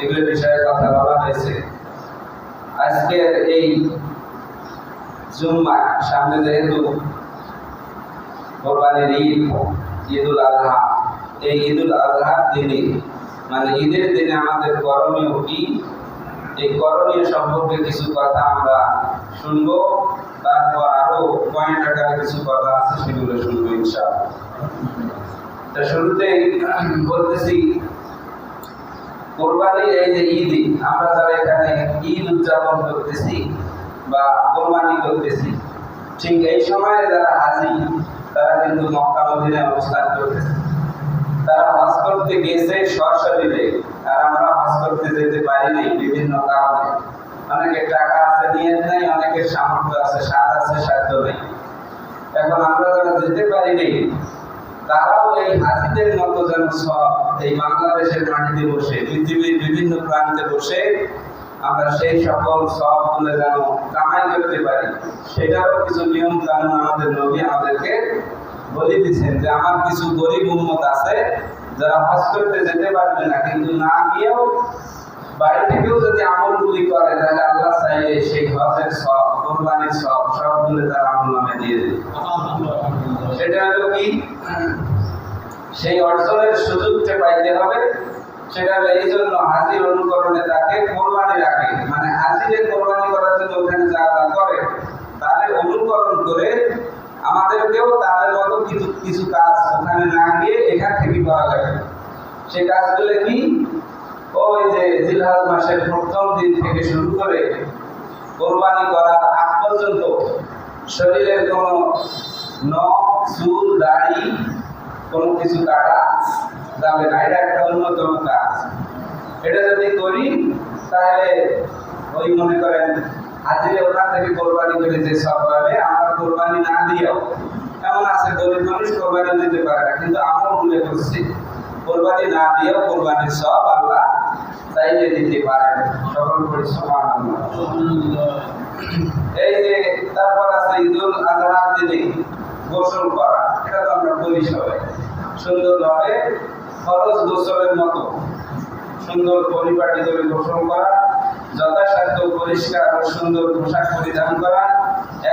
এগুলোর বিষয়ে কথা বলা হয়েছে। আজকের এই জুম্মা সামনে যেহেতু কোরবানির ঈদ, ঈদুল আজহা, এই ঈদুল আজহার দিনে মানে ঈদের দিনে আমাদের করণীয় কি, এই করণীয় সম্পর্কে কিছু কথা আমরা শুনবো। তারপর আরো পয়েন্ট আকারে কিছু কথা আছে, সেগুলো শুনবো ইনশাআল্লাহ। তা শুরুতেই বলতেছি, কোরবানির এই যে ঈদ, আমরা যারা এখানে ঈদ উদযাপন করতেছি বা কোরবানি করতেছি, ঠিক এই সময়ে যারা হাজি তারা কিন্তু মক্কা মদিনায় অবস্থান করতেছে। তারা হজ করতে গেছে সশরীরে, আর আমরা হজ করতে যেতে পারিনি বিভিন্ন কারণে। অনেকের টাকা আছে, নিয়ত নেই, অনেকের সামর্থ্য আছে, স্বাদ আছে, সাধ্য নেই। এখন আমরা যারা যেতে পারিনি, তারাও এই হাজিদের মতো যেন সব এই বাংলাদেশের মাটিতে বসে, পৃথিবীর বিভিন্ন প্রান্তে বসে আমরা সেই সকল সবগুলো যেন কামাই করতে পারি, সেটারও কিছু নিয়ম কানুন আমাদের নবী আমাদেরকে বলে দিচ্ছেন। যে আমার কিছু গরিব উম্মত আছে যারা হজ করতে যেতে পারবে না, কিন্তু না গিয়েও বাড়ি থেকেও যদি আমলগুলি করে, তাহলে আল্লাহ চাইলে সেই হজের সব, কোরবানির সব, সবগুলো তার আমল নামে দিয়ে দেবে। সেটা হলো কি, সেই অর্জনের সুযোগটা পাইতে হবে। সেটা এই জন্য হাজির অনুকরণে তাকে কোরবানির আগে, মানে হাজিরে কোরবানি করার জন্য ওখানে যা যা করে তাদের অনুকরণ করে আমাদেরকেও তাদের মতো কিছু কিছু কাজ ওখানে না গিয়ে এখান থেকে করা লাগে। সেই কাজগুলো কি, ওই যে জিলহজ মাসের প্রথম দিন থেকে শুরু করে কোরবানি করার আগ পর্যন্ত শরীরের কোনো নখ, চুল, দাড়ি কোনো কিছু কাটা যাবে না। এটা একটা অন্যতম কাজ। এটা যদি করি তাহলে ওই মনে করেন হাজিরে ওখান থেকে কোরবানি করে যে সব পাবে, আমার কোরবানি না দিয়েও এমন আছে গরিব মানুষ কোরবানি দিতে পারে না, কিন্তু আমার উল্লেখ করছি কোরবানি না দিয়েও কোরবানির সব আল্লাহ চাইলে দিতে পারেন। সকল করি সুবহানাল্লাহ। এই যে তারপর আছে ঈদুল আজহার দিনে গোসল করা, এটা তো আমরা করি সবাই সুন্দরভাবে, ফরজ গোসলের মতো সুন্দর পরিপাটি করে গোসল করা, যথাসাধ্য পরিষ্কার ও সুন্দর পোশাক পরিধান করা,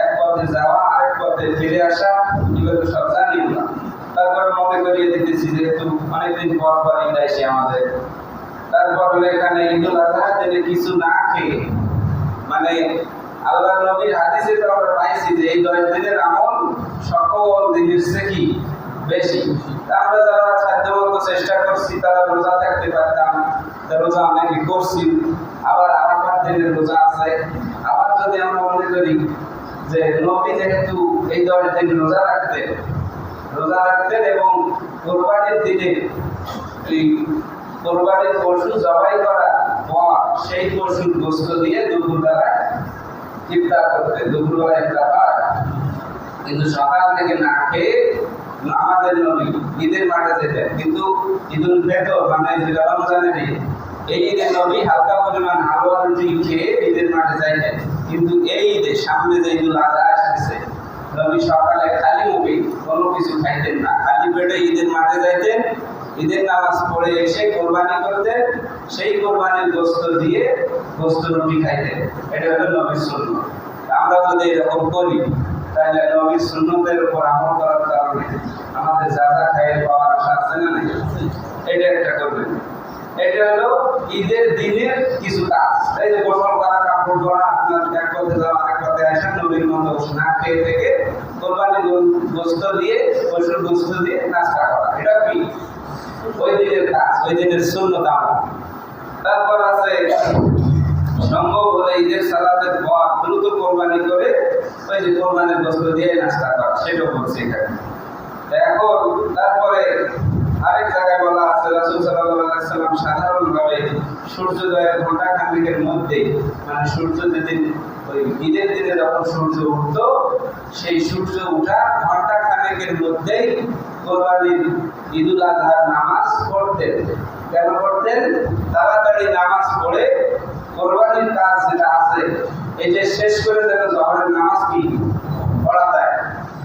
এক পথে যাওয়া আরেক পথে ফিরে আসা, এগুলো সব জানি না। তারপরে মনে করিয়ে দিতেছি যেহেতু অনেকদিন পর পর ঈদ আসে আমাদের। তারপর এখানে ঈদুল আজহার দিনে কিছু না খেয়ে, মানে আল্লাহ নবীর হাদিসে তো আমরা পাইছি যে এই 10 দিনের আমল সকল দিনের থেকে বেশি। আমরা যারা সাধ্যমতো চেষ্টা করছি তারা রোজা থাকতে পারতাম, রোজা অনেকে করছি, আবার আরাফাত দিনের রোজা আছে। আবার যদি আমরা মনে করি যে নবী যেহেতু এই 10 দিন রোজা রাখতেন এবং কোরবানির দিনে কোরবানির পশু জবাই করার পর সেই পশুর গোশত দিয়ে দুপুরবেলায় ইফতার করতে, দুপুরবেলায় ইফতার হয়, কিন্তু সকাল থেকে না খেয়ে আমাদের নবী ঈদের মাঠে যেতেন। কিন্তু ঈদুল ফিতর মানে যেটা রমজানের ঈদ, এই ঈদে নবী হালকা পরিমাণ হালুয়া রুটি খেয়ে ঈদের মাঠে যাইতেন। কিন্তু এই ঈদে সামনে যে ঈদুল আজহা আসতেছে, নবী সকালে খালি মুখে কোনো কিছু খাইতেন না, খালি পেটে ঈদের মাঠে যাইতেন, ঈদের নামাজ পড়ে এসে কোরবানি করতেন, সেই কোরবানির গোশত দিয়ে গোশত রুটি খাইতেন। এটা হলো নবীর সুন্নাত। আমরা যদি এরকম করি তাহলে নবীর সুন্নতের উপর আমল করার কারণে আমাদের যা যা খাইয়ের পাওয়ার আশা আছে না নাকি, এটা একটা করবেন। এটা হলো ঈদের দিনের কিছু কাজ। এই যে গোসল করা, কাপড় ধোয়া, আপনার এক পথে যাওয়া আরেক পথে আসা, নবীর মতো না খেয়ে থেকে কোরবানির গোশত দিয়ে, পশুর গোশত দিয়ে নাস্তা করা, এটা কি ওই দিনের কাজ, ওই দিনের সুন্নত আমল। তারপর আছে সম্ভব হলে ঈদের সালাতের পর দ্রুত কোরবানি করে ওই যে কোরবানির গোশত দিয়ে নাস্তা করা, সেটাও বলছে এখানে। এখন তারপরে আরেক জায়গায় বলা আছে রাসূল সাল্লাল্লাহু আলাইহি ওয়াসাল্লাম সাধারণভাবে সূর্যোদয়ের ঘন্টা খানেকের মধ্যে, মানে সূর্য যেদিন ওই ঈদের দিনে যখন সূর্য উঠতো, সেই সূর্য ওঠা ঘন্টা খানেকের মধ্যেই কোরবানির ঈদুল আজহার নামাজ পড়তেন। কেন পড়তেন? তাড়াতাড়ি নামাজ পড়ে কোরবানির কাজ যেটা আছে এটা শেষ করে যেন জোহরের নামাজ কি পড়া যায়।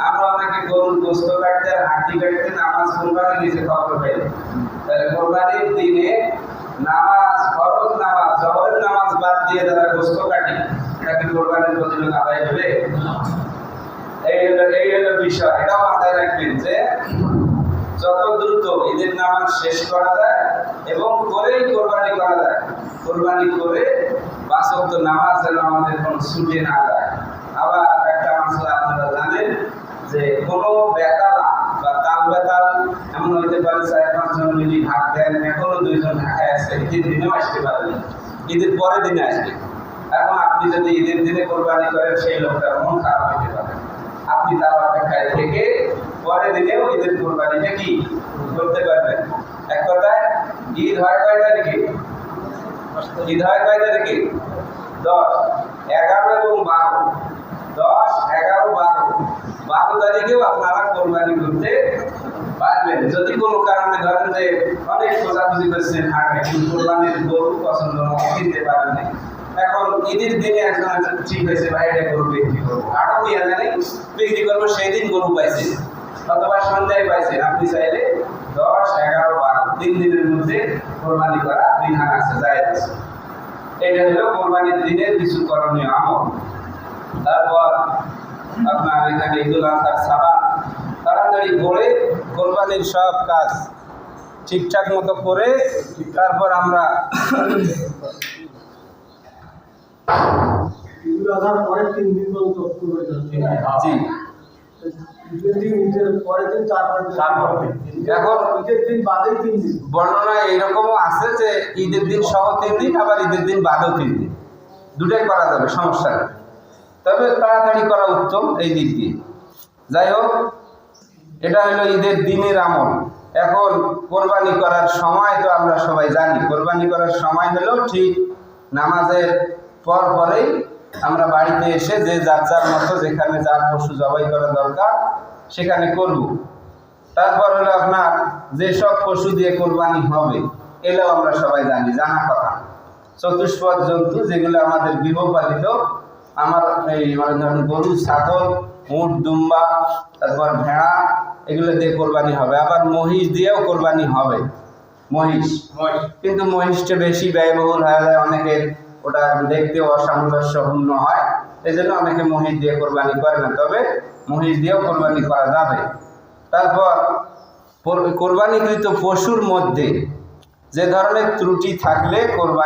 আমরা অনেকে গরুর গোশত কাটতে আর হাড্ডি কাটতে নামাজ কোরবানি নিচে খবর পাই, তাহলে কোরবানির দিনে নামাজ ফরজ কাটি, এটা কি কোরবানির প্রতিযোগ আদায় হবে? এই হলো বিষয়। এটাও মাথায় রাখবেন যে যত দ্রুত ঈদের নামাজ শেষ করা যায় এবং করেই কোরবানি করা যায়, কোরবানি করে 5 ওয়াক্ত নামাজ যেন আমাদের কোনো ছুটে না যায়। আবার একটা মাসলা আপনারা জানেন যে কোনো বেতালা বা তাল বেতাল এমন হইতে পারে 4-5 জন মিলি ভাগ দেন, এখনো 2 জন ঢাকায় আছে, ঈদের দিনেও আসতে পারবেন, ঈদের পরের দিনে আসবে। এখন আপনি যদি ঈদের দিনে কোরবানি করেন সেই লোকটার মন খারাপ হতে পারে, আপনি তার অপেক্ষায় থেকে পরের দিনেও ঈদের কোরবানিটা কি করতে পারবেন। এক কথায় ঈদ হয় কয় তারিখে? ঈদ হয় কয় তারিখে? 10, 11 এবং 12। 10, 11, 12 তারিখেও আপনারা কোরবানি করতে পারবেন। যদি কোনো কারণে ধরেন যে অনেক খোঁজাখুঁজি করছেন হাটে, কিন্তু কোরবানির গরু পছন্দ মতো কিনতে পারেন, এখন ঈদের দিনে একজন ঠিক হয়েছে ভাই এটা গরু বিক্রি করবো, হাটও নিয়ে জানি বিক্রি করবো, সেই দিন গরু পাইছে অথবা সন্ধ্যায় পাইছেন, আপনি চাইলে 10, 11, 12 3 দিনের মধ্যে কোরবানি করা বিধান আছে, জায়েজ আছে। এটা হলো কোরবানির দিনের কিছু করণীয় আমল। তারপর আপনার এখানে ঈদুল আজহার সালাত তাড়াতাড়ি করে কোরবানির সব কাজ ঠিকঠাক মতো করে তারপর আমরা ঈদুল আজহার পরে 3 দিন পর্যন্ত কোরবানি করতে হয়। জি ঈদের দিন, ঈদের পরের দিন, তারপর এখন ঈদের দিন বাদেই 3 দিন। বর্ণনা এরকমও আছে যে ঈদের দিন সহ 3 দিন, আবার ঈদের দিন বাদেও 3 দিন, দুটাই করা যাবে, সমস্যা নেই। তবে তাড়াতাড়ি করা উত্তম এই দিক দিয়ে। যাই হোক, এটা হলো ঈদের দিনের আমল। এখন কোরবানি করার সময় তো আমরা সবাই জানি, কোরবানি করার সময় হলো ঠিক নামাজের পরেই আমরা বাড়িতে এসে যে যার যার মতো যেখানে যার পশু জবাই করা দরকার সেখানে করব। তারপর হলো আপনার যেসব পশু দিয়ে কোরবানি হবে এটাও আমরা সবাই জানি, জানা কথা। চতুষ্পদ জন্তু যেগুলো আমাদের গৃহপালিত, আমার এই মানে ধরুন গরু, ছাগল, উট, দুম্বা, তারপর ভেড়া, এগুলো দিয়ে কোরবানি হবে। আবার মহিষ দিয়েও কোরবানি হবে, মহিষ। কিন্তু মহিষটা বেশি ব্যয়বহুল হয়ে যায়, অনেকের ওটা দেখতে অসামঞ্জস্যপূর্ণ হয়, এই জন্য অনেকে মহিষ দিয়ে কোরবানি করে না, তবে মহিষ দিয়েও কোরবানি করা যাবে। তারপর কোরবানিকৃত পশুর মধ্যে যে ধরনের ত্রুটি থাকলে কোরবানি